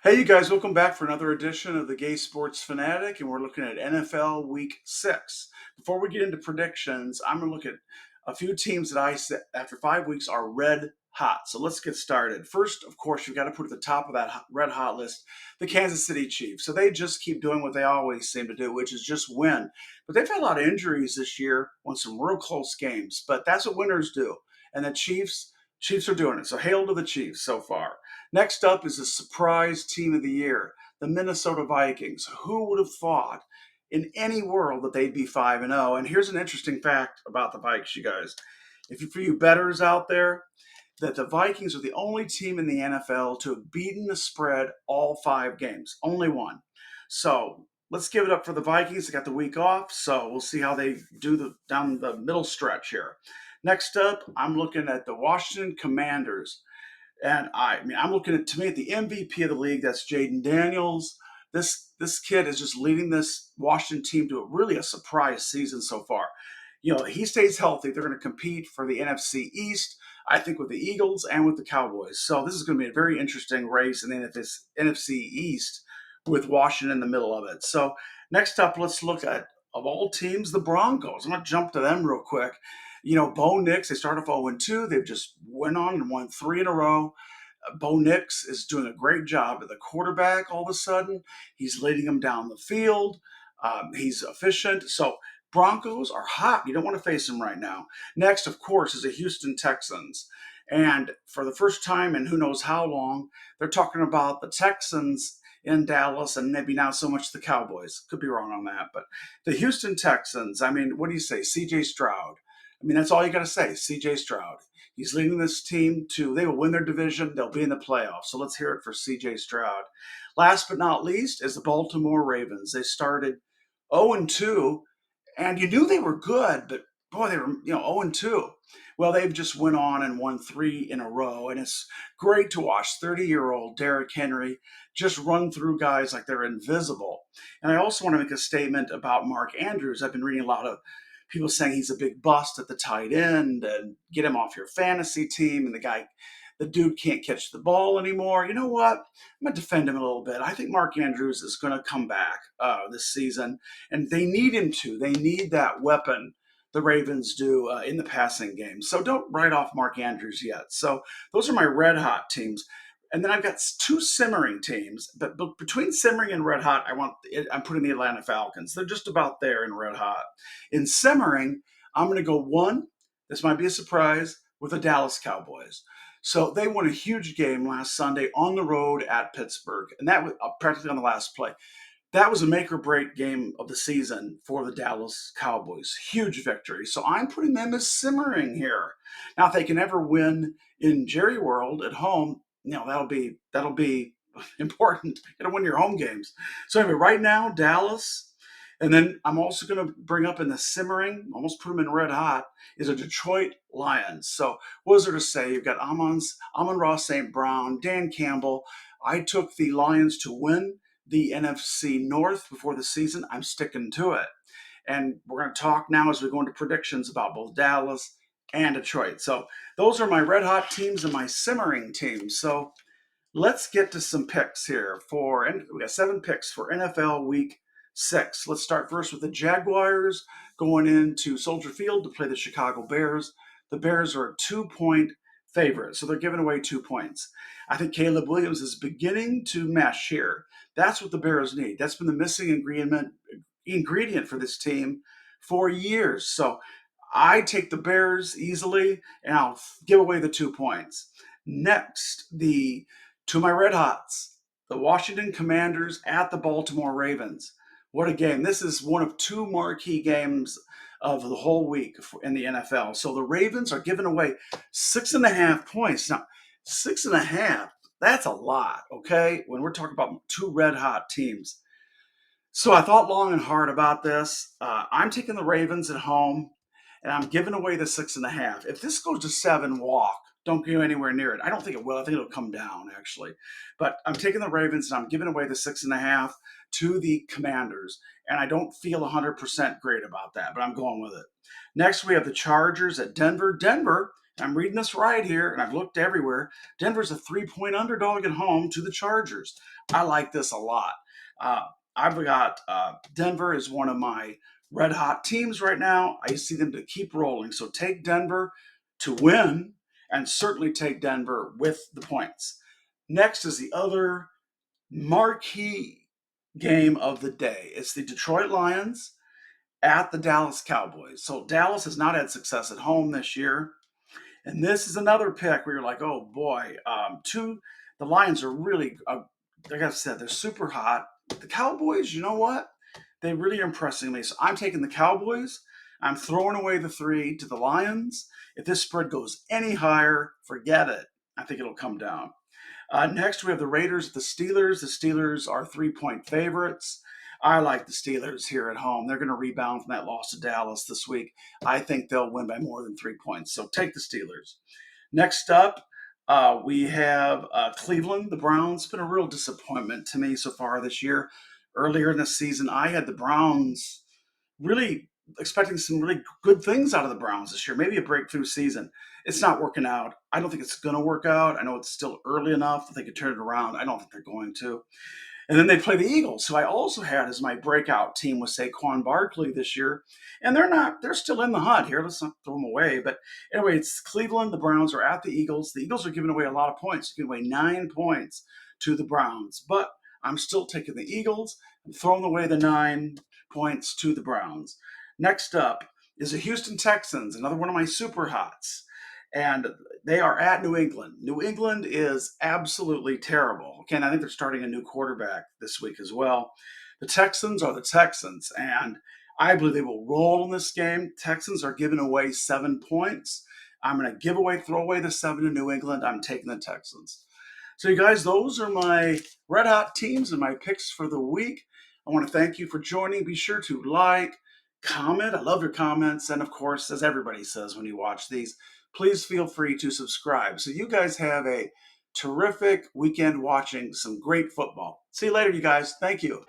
Hey, you guys, welcome back for another edition of the Gay Sports Fanatic, and we're looking at NFL Week 6. Before we get into predictions, I'm going to look at a few teams that I said after 5 weeks are red hot. So let's get started. First, of course, you've got to put at the top of that red hot list the Kansas City Chiefs. So they just keep doing what they always seem to do, which is just win. But they've had a lot of injuries this year, won some real close games, but that's what winners do. And the Chiefs are doing it. So hail to the Chiefs so far. Next up is the surprise team of the year, the Minnesota Vikings. Who would have thought in any world that they'd be 5-0? And here's an interesting fact about the Vikes, you guys. For you bettors out there, that the Vikings are the only team in the NFL to have beaten the spread all 5 games. Only one. So let's give it up for the Vikings. They got the week off, so we'll see how they do down the middle stretch here. Next up, I'm looking at the Washington Commanders. And I'm looking at, to me, at the MVP of the league. That's Jaden Daniels. This kid is just leading this Washington team to a surprise season so far. He stays healthy. They're going to compete for the NFC East, I think, with the Eagles and with the Cowboys. So this is going to be a very interesting race in the NFC East with Washington in the middle of it. So next up, let's look at, of all teams, the Broncos. I'm going to jump to them real quick. Bo Nix, they started off 0-2. They've just went on and won 3 in a row. Bo Nix is doing a great job at the quarterback all of a sudden. He's leading them down the field. He's efficient. So Broncos are hot. You don't want to face them right now. Next, of course, is the Houston Texans. And for the first time in who knows how long, they're talking about the Texans in Dallas and maybe not so much the Cowboys. Could be wrong on that. But the Houston Texans, what do you say? C.J. Stroud. That's all you got to say. C.J. Stroud. He's leading this team they will win their division. They'll be in the playoffs. So let's hear it for C.J. Stroud. Last but not least is the Baltimore Ravens. They started 0-2, and you knew they were good, but boy, they were 0-2. Well, they've just went on and won 3 in a row, and it's great to watch 30-year-old Derrick Henry just run through guys like they're invisible. And I also want to make a statement about Mark Andrews. I've been reading a lot of people saying he's a big bust at the tight end and get him off your fantasy team. And the dude can't catch the ball anymore. You know what? I'm going to defend him a little bit. I think Mark Andrews is going to come back this season, and they need him to. They need that weapon the Ravens do in the passing game. So don't write off Mark Andrews yet. So those are my red hot teams. And then I've got 2 simmering teams, but between simmering and red hot, I'm putting the Atlanta Falcons. They're just about there in red hot. In simmering, I'm going to go 1. This might be a surprise with the Dallas Cowboys. So they won a huge game last Sunday on the road at Pittsburgh, and that was practically on the last play. That was a make or break game of the season for the Dallas Cowboys. Huge victory. So I'm putting them as simmering here. Now, if they can ever win in Jerry World at home, that'll be important. You got to win your home games. So anyway, right now, Dallas, and then I'm also going to bring up in the simmering, almost put them in red hot, is a Detroit Lions. So what is there to say? You've got Amon-ra St. Brown, Dan Campbell. I took the Lions to win the NFC North before the season. I'm sticking to it. And we're going to talk now as we go into predictions about both Dallas and Detroit. So those are my red hot teams and my simmering teams. So let's get to some picks here and we got 7 picks for NFL Week 6. Let's start first with the Jaguars going into Soldier Field to play the Chicago Bears. The Bears are a 2-point favorite, so they're giving away 2 points. I think Caleb Williams is beginning to mesh here. That's what the Bears need. That's been the missing ingredient for this team for years. So I take the Bears easily, and I'll give away the 2 points. Next, to my Red Hots, the Washington Commanders at the Baltimore Ravens. What a game. This is one of 2 marquee games of the whole week in the NFL. So the Ravens are giving away 6.5 points. Now, 6.5, that's a lot, okay? When we're talking about 2 red hot teams. So I thought long and hard about this. I'm taking the Ravens at home, and I'm giving away the 6.5. If this goes to 7, walk. Don't go anywhere near it. I don't think it will. I think it'll come down, actually. But I'm taking the Ravens, and I'm giving away the 6.5 to the Commanders. And I don't feel 100% great about that, but I'm going with it. Next, we have the Chargers at Denver. Denver I'm reading this right here, and I've looked everywhere. Denver's a 3-point underdog at home to the Chargers. I like this a lot. Uh, I've got Denver is one of my red hot teams right now. I see them to keep rolling. So take Denver to win, and certainly take Denver with the points. Next is the other marquee game of the day. It's the Detroit Lions at the Dallas Cowboys. So Dallas has not had success at home this year. And this is another pick where you're like, oh boy, the Lions are really, like I said, they're super hot. The Cowboys, you know what? They really are impressing me. So I'm taking the Cowboys. I'm throwing away the 3 to the Lions. If this spread goes any higher, forget it. I think it'll come down. Next, we have the Raiders, the Steelers. The Steelers are 3-point favorites. I like the Steelers here at home. They're going to rebound from that loss to Dallas this week. I think they'll win by more than 3 points. So take the Steelers. Next up, we have Cleveland. The Browns. Been a real disappointment to me so far this year. Earlier in the season, I had the Browns really expecting some really good things out of the Browns this year, maybe a breakthrough season. It's not working out. I don't think it's going to work out. I know it's still early enough that they could turn it around. I don't think they're going to. And then they play the Eagles, who I also had as my breakout team with Saquon Barkley this year. And they're still in the hunt here. Let's not throw them away. But anyway, it's Cleveland. The Browns are at the Eagles. The Eagles are giving away a lot of points, giving away 9 points to the Browns. But I'm still taking the Eagles and throwing away the 9 points to the Browns. Next up is the Houston Texans, another one of my super hots. And they are at New England. New England is absolutely terrible. Okay, and I think they're starting a new quarterback this week as well. The Texans are the Texans, and I believe they will roll in this game. Texans are giving away 7 points. I'm going to throw away the 7 to New England. I'm taking the Texans. So, you guys, those are my red hot teams and my picks for the week. I want to thank you for joining. Be sure to like, comment. I love your comments. And of course, as everybody says when you watch these, please feel free to subscribe. So you guys have a terrific weekend watching some great football. See you later, you guys. Thank you.